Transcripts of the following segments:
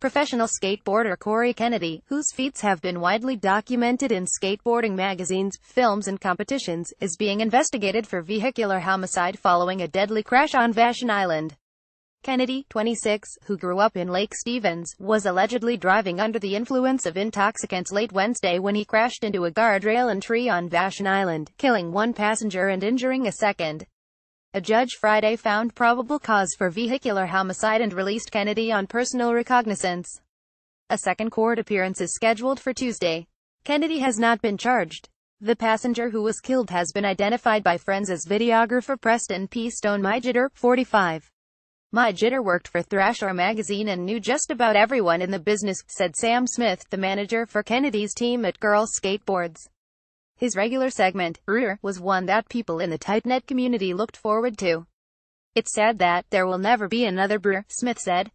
Professional skateboarder Cory Kennedy, whose feats have been widely documented in skateboarding magazines, films and competitions, is being investigated for vehicular homicide following a deadly crash on Vashon Island. Kennedy, 26, who grew up in Lake Stevens, was allegedly driving under the influence of intoxicants late Wednesday when he crashed into a guardrail and tree on Vashon Island, killing one passenger and injuring a second. A judge Friday found probable cause for vehicular homicide and released Kennedy on personal recognizance. A second court appearance is scheduled for Tuesday. Kennedy has not been charged. The passenger who was killed has been identified by friends as videographer Preston P. Stone Myjitter, 45. Myjitter worked for Thrasher magazine and knew just about everyone in the business, said Sam Smith, the manager for Kennedy's team at Girls Skateboards. His regular segment, Brr, was one that people in the tight-knit community looked forward to. "It's sad that there will never be another Brr," Smith said.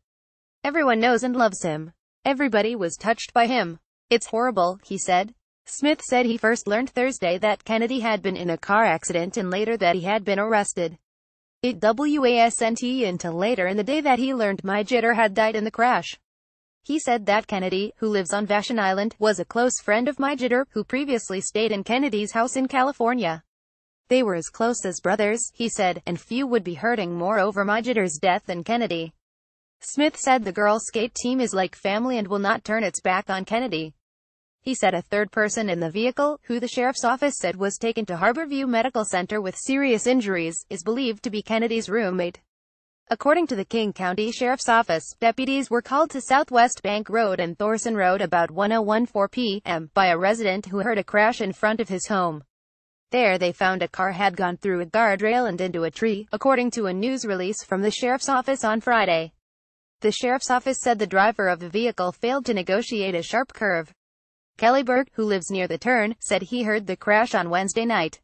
"Everyone knows and loves him. Everybody was touched by him. It's horrible," he said. Smith said he first learned Thursday that Kennedy had been in a car accident and later that he had been arrested. It wasn't until later in the day that he learned Myjitter had died in the crash. He said that Kennedy, who lives on Vashon Island, was a close friend of Myjitter, who previously stayed in Kennedy's house in California. They were as close as brothers, he said, and few would be hurting more over Myjitter's death than Kennedy. Smith said the girls' skate team is like family and will not turn its back on Kennedy. He said a third person in the vehicle, who the sheriff's office said was taken to Harborview Medical Center with serious injuries, is believed to be Kennedy's roommate. According to the King County Sheriff's Office, deputies were called to Southwest Bank Road and Thorson Road about 10:14 p.m. by a resident who heard a crash in front of his home. There they found a car had gone through a guardrail and into a tree, according to a news release from the sheriff's office on Friday. The sheriff's office said the driver of the vehicle failed to negotiate a sharp curve. Kelly Berg, who lives near the turn, said he heard the crash on Wednesday night.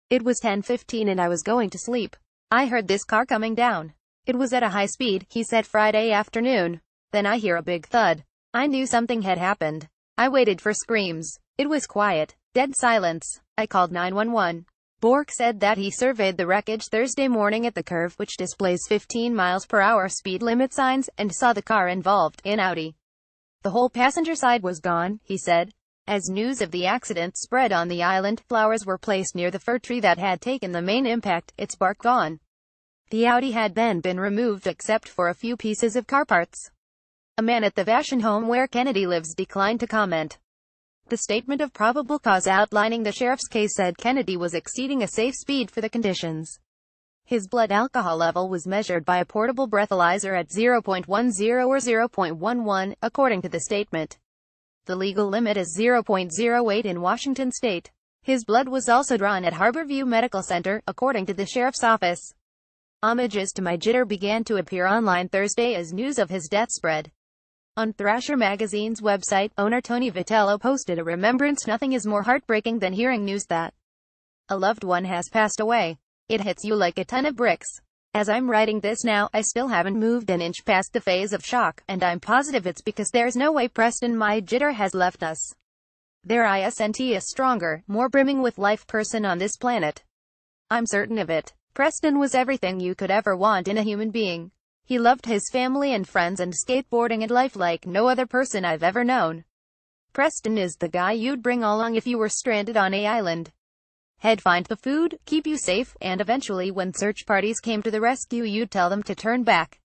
"It was 10:15 and I was going to sleep. I heard this car coming down. It was at a high speed," he said Friday afternoon. "Then I hear a big thud. I knew something had happened. I waited for screams. It was quiet. Dead silence. I called 911. Bork said that he surveyed the wreckage Thursday morning at the curve, which displays 15 miles per hour speed limit signs, and saw the car involved, an Audi. The whole passenger side was gone, he said. As news of the accident spread on the island, flowers were placed near the fir tree that had taken the main impact, its bark gone. The Audi had then been removed except for a few pieces of car parts. A man at the Vashon home where Kennedy lives declined to comment. The statement of probable cause outlining the sheriff's case said Kennedy was exceeding a safe speed for the conditions. His blood alcohol level was measured by a portable breathalyzer at 0.10 or 0.11, according to the statement. The legal limit is 0.08 in Washington state. His blood was also drawn at Harborview Medical Center, according to the sheriff's office. Homages to Myjitter began to appear online Thursday as news of his death spread. On Thrasher magazine's website, owner Tony Vitello posted a remembrance. "Nothing is more heartbreaking than hearing news that a loved one has passed away. It hits you like a ton of bricks. As I'm writing this now, I still haven't moved an inch past the phase of shock, and I'm positive it's because there's no way Preston Myjitter has left us. There isn't a stronger, more brimming with life person on this planet. I'm certain of it. Preston was everything you could ever want in a human being. He loved his family and friends and skateboarding and life like no other person I've ever known. Preston is the guy you'd bring along if you were stranded on a island. He'd find the food, keep you safe, and eventually when search parties came to the rescue you'd tell them to turn back."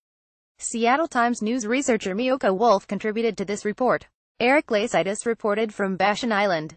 Seattle Times news researcher Mioka Wolf contributed to this report. Eric Lasitis reported from Vashon Island.